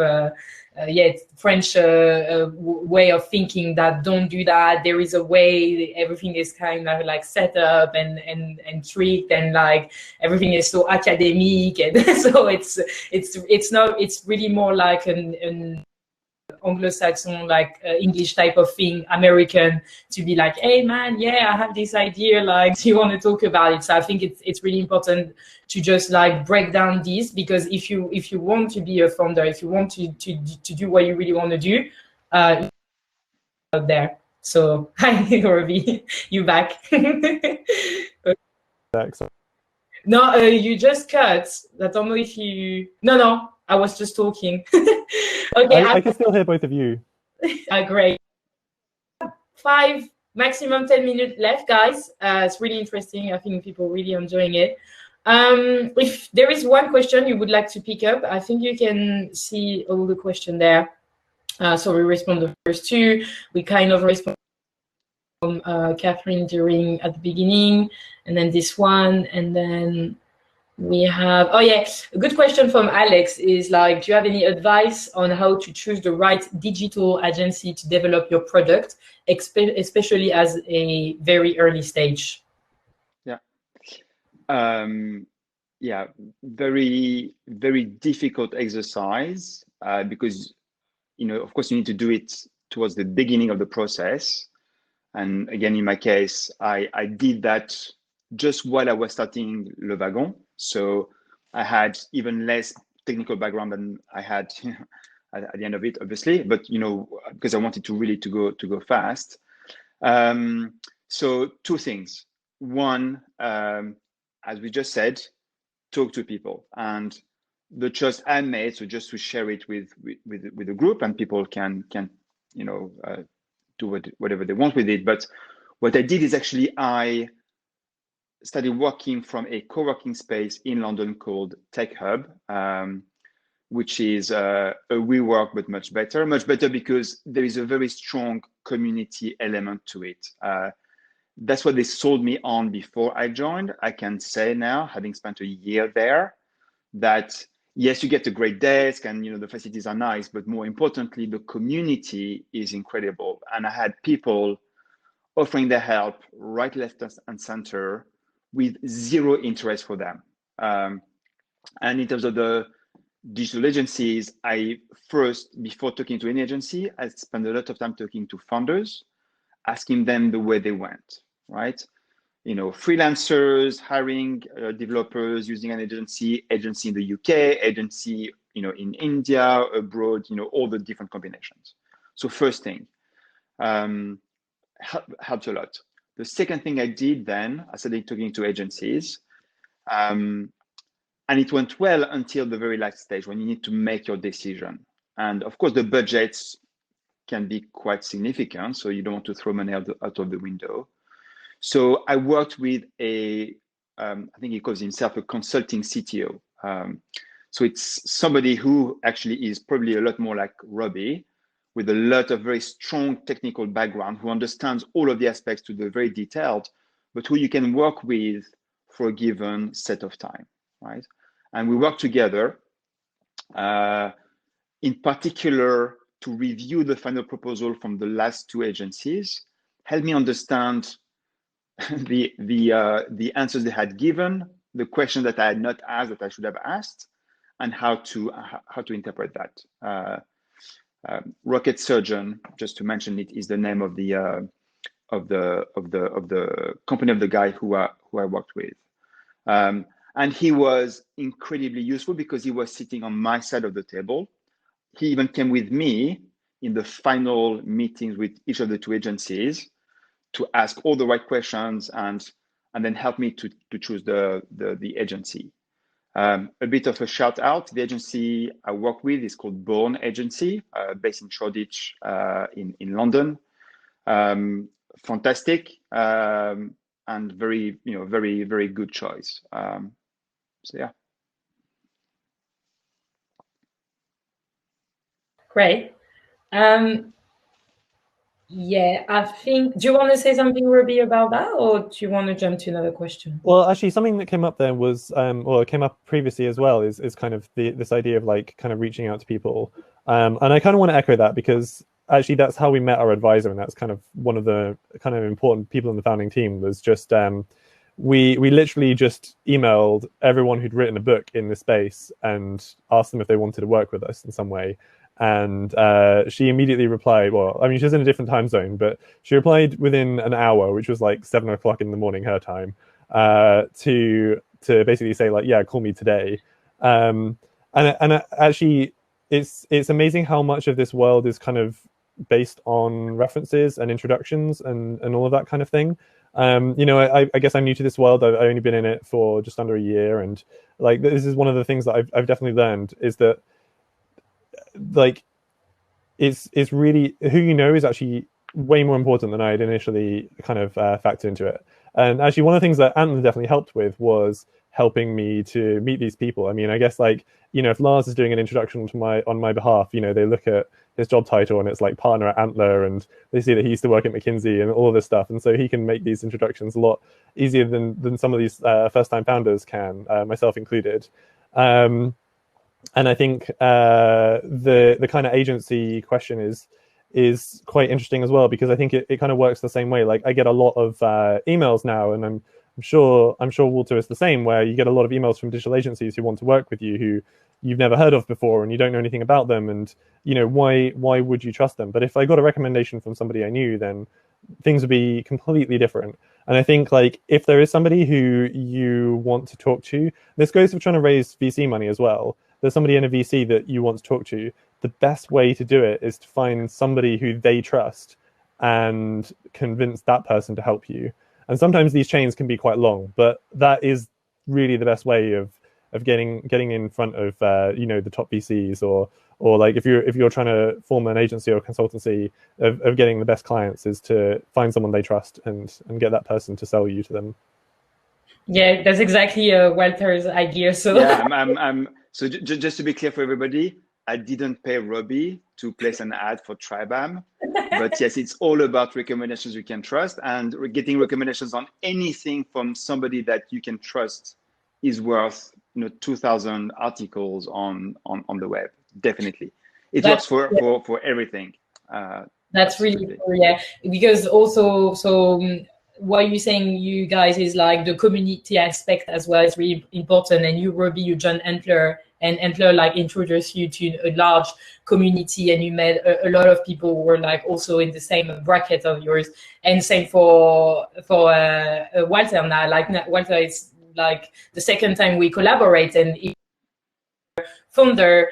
French way of thinking that don't do that. There is a way. Everything is kind of like set up and tricked, and like everything is so academic, and so it's not. It's really more like an Anglo-Saxon, like English type of thing, American, to be like, hey man, yeah, I have this idea, like, do you want to talk about it? So I think it's really important to just like break down this, because if you want to be a founder, if you want to do what you really want to do, out there. So hi Robbie, you back. No, you just cut. I don't know if you. No, I was just talking. Okay, I can still hear both of you. Great. 5, maximum 10 minutes left, guys. It's really interesting. I think people really enjoying it. If there is one question you would like to pick up, I think you can see all the question there. So we respond the first two. We kind of respond from Catherine during at the beginning, and then this one, and then We have, oh yeah, a good question from Alex is like, do you have any advice on how to choose the right digital agency to develop your product, especially as a very early stage? Yeah. Yeah, very, very difficult exercise because, of course, you need to do it towards the beginning of the process. And again, in my case, I did that just while I was starting Le Wagon. So I had even less technical background than I had at the end of it, obviously, but because I wanted to really to go fast. So two things. One, as we just said, talk to people, and the choice I made, so just to share it with the group, and people can do whatever they want with it. But what I did is actually I started working from a co-working space in London called Tech Hub, which is a WeWork, but much better because there is a very strong community element to it. That's what they sold me on before I joined. I can say now, having spent a year there, that yes, you get a great desk and the facilities are nice, but more importantly, the community is incredible. And I had people offering their help right, left, and center with zero interest for them. And in terms of the digital agencies, I first, before talking to any agency, I spent a lot of time talking to founders, asking them the way they went, right? Freelancers, hiring developers, using an agency in the UK, agency, in India, abroad, all the different combinations. So first thing, helped a lot. The second thing I did then, I started talking to agencies, and it went well until the very last stage when you need to make your decision. And of course, the budgets can be quite significant, so you don't want to throw money out of the window. So I worked with I think he calls himself a consulting CTO. So it's somebody who actually is probably a lot more like Robbie, with a lot of very strong technical background, who understands all of the aspects to the very detailed, but who you can work with for a given set of time, right? And we work together, in particular, to review the final proposal from the last two agencies, help me understand the answers they had given, the questions that I had not asked that I should have asked, and how to interpret that. Rocket Surgeon, just to mention it, is the name of the company of the guy who I worked with, and he was incredibly useful because he was sitting on my side of the table. He even came with me in the final meetings with each of the two agencies to ask all the right questions and then help me to choose the agency. A bit of a shout out, the agency I work with is called Born Agency, based in Shoreditch in London. Fantastic, and very, very, very good choice. So yeah. Great. Yeah, I think, do you want to say something, Ruby, about that, or do you want to jump to another question? Well, actually, something that came up there was, or it came up previously as well, is kind of this idea of like kind of reaching out to people. And I kind of want to echo that because actually that's how we met our advisor, and that's kind of one of the kind of important people in the founding team. Was just we literally just emailed everyone who'd written a book in this space and asked them if they wanted to work with us in some way. And she immediately replied, well, I mean, she's in a different time zone, but she replied within an hour, which was like 7 o'clock in the morning her time, to basically say like, yeah, call me today. And actually, it's amazing how much of this world is kind of based on references and introductions and all of that kind of thing. I guess I'm new to this world. I've only been in it for just under a year, and like this is one of the things that I've definitely learned is that like it's really who you know is actually way more important than I had initially kind of factored into it. And actually, one of the things that Antler definitely helped with was helping me to meet these people. I mean, I guess like, you know, if Lars is doing an introduction to on my behalf, you know, they look at his job title and it's like partner at Antler, and they see that he used to work at McKinsey and all this stuff, and so he can make these introductions a lot easier than some of these first-time founders can, myself included. And I think the kind of agency question is quite interesting as well, because I think it kind of works the same way. Like I get a lot of emails now, and I'm sure Walter is the same, where you get a lot of emails from digital agencies who want to work with you, who you've never heard of before and you don't know anything about them, and you know, why would you trust them? But if I got a recommendation from somebody I knew, then things would be completely different. And I think like if there is somebody who you want to talk to, this goes for trying to raise VC money as well. There's somebody in a VC that you want to talk to. The best way to do it is to find somebody who they trust and convince that person to help you. And sometimes these chains can be quite long, but that is really the best way of getting in front of you know, the top VCs, or like if you're trying to form an agency or consultancy, of getting the best clients is to find someone they trust and get that person to sell you to them. Yeah, that's exactly Walter's idea. So yeah, so just to be clear for everybody, I didn't pay Robbie to place an ad for TRIBAM, but yes, it's all about recommendations you can trust, and getting recommendations on anything from somebody that you can trust is worth, you know, 2,000 articles on the web. Definitely, it works for everything. That's really cool, yeah. Because also, so what you're saying, you guys, is like the community aspect as well is really important. And you, Robbie, you joined Antler, and Antler like introduced you to a large community, and you met a lot of people who were like also in the same bracket of yours. And same for Walter now. Like Walter is like the second time we collaborate, and founder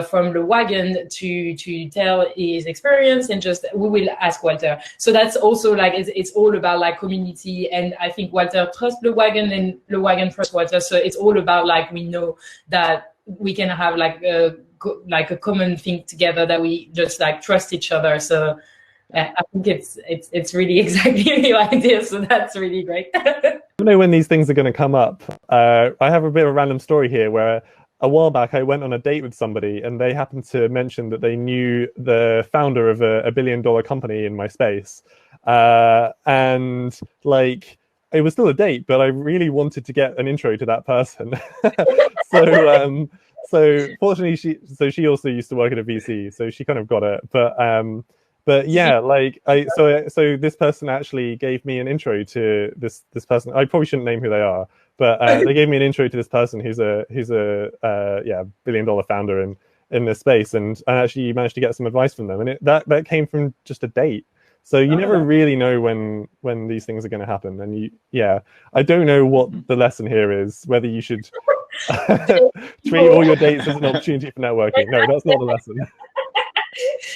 from the Wagon to tell his experience, and just we will ask Walter. So that's also like it's all about like community, and I think Walter trusts the Wagon and the Wagon trusts Walter. So it's all about like we know that we can have like a common thing together, that we just like trust each other. So I think it's really exactly the idea. So that's really great. I don't know when these things are going to come up. I have a bit of a random story here where a while back I went on a date with somebody, and they happened to mention that they knew the founder of a $1 billion company in my space. And like, it was still a date, but I really wanted to get an intro to that person. So fortunately she also used to work at a VC, so she kind of got it. But yeah, like so this person actually gave me an intro to this person. I probably shouldn't name who they are, but they gave me an intro to this person who's a $1 billion founder in this space, and I actually managed to get some advice from them, and that came from just a date. So you never really know when these things are going to happen, and I don't know what the lesson here is, whether you should treat all your dates as an opportunity for networking. No, that's not the lesson.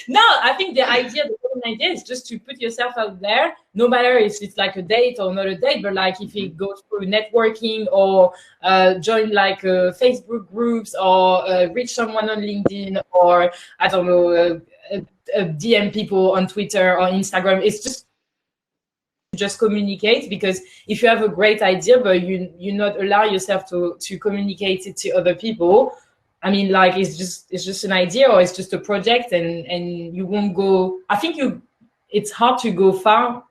No, I think the common idea is just to put yourself out there, no matter if it's like a date or not a date, but like if it goes through networking, or join like Facebook groups, or reach someone on LinkedIn, or I don't know, DM people on Twitter or Instagram. It's just communicate, because if you have a great idea but you not allow yourself to communicate it to other people, I mean, like it's just an idea, or it's just a project, and you won't go. I think it's hard to go far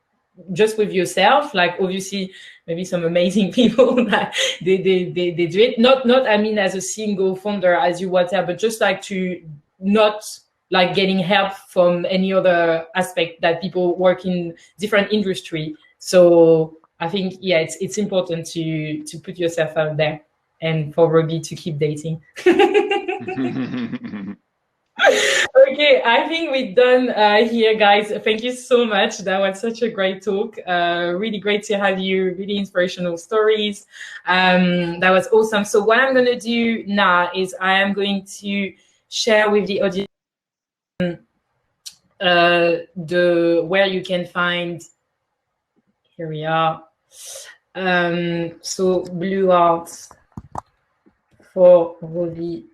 just with yourself. Like obviously maybe some amazing people that they do it, not I mean as a single founder as you Walter, but just like to not like getting help from any other aspect, that people work in different industry. So I think it's important to put yourself out there, and for Robbie to keep dating. Okay, I think we're done here, guys. Thank you so much. That was such a great talk. Really great to have you. Really inspirational stories. That was awesome. So what I'm going to do now is I am going to share with the audience where you can find. Here we are. So Blue Hearts for Robbie.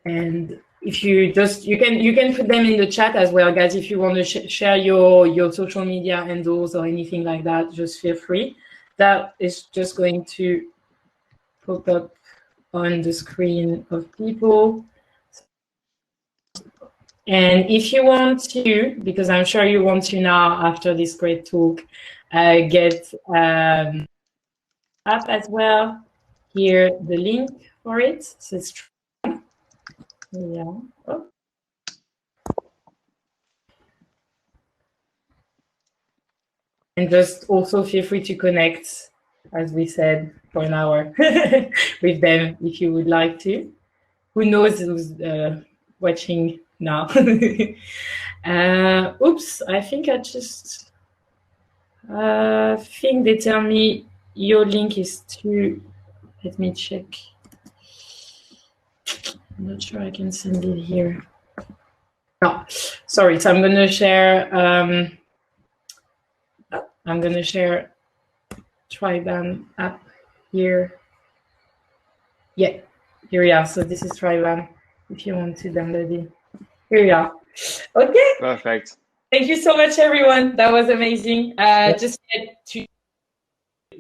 And if you can put them in the chat as well, guys. If you want to share your social media handles or anything like that, just feel free. That is just going to pop up on the screen of people. And if you want to, because I'm sure you want to now after this great talk, get up as well. Here the link for it. So it's yeah. Oh. And just also feel free to connect, as we said, for an hour with them if you would like to. Who knows who's watching now? Oops, I think I just think they tell me your link is too. Let me check. I'm not sure I can send it here. No, sorry. So I'm going to share. I'm going to share TRIBAM app here. Yeah, here we are. So this is TRIBAM. If you want to download it, here we are. Okay. Perfect. Thank you so much, everyone. That was amazing.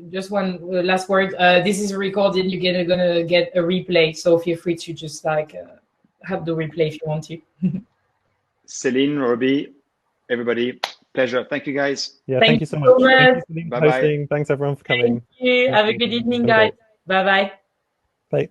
Just one last word. This is recorded. You're gonna get a replay, so feel free to just like have the replay if you want to. Céline, Robbie, everybody, pleasure. Thank you, guys. Yeah, thank you so much. Thank you for Bye-bye. hosting. Thanks everyone for coming. Thank you. Have a good evening, guys. Bye-bye. Bye.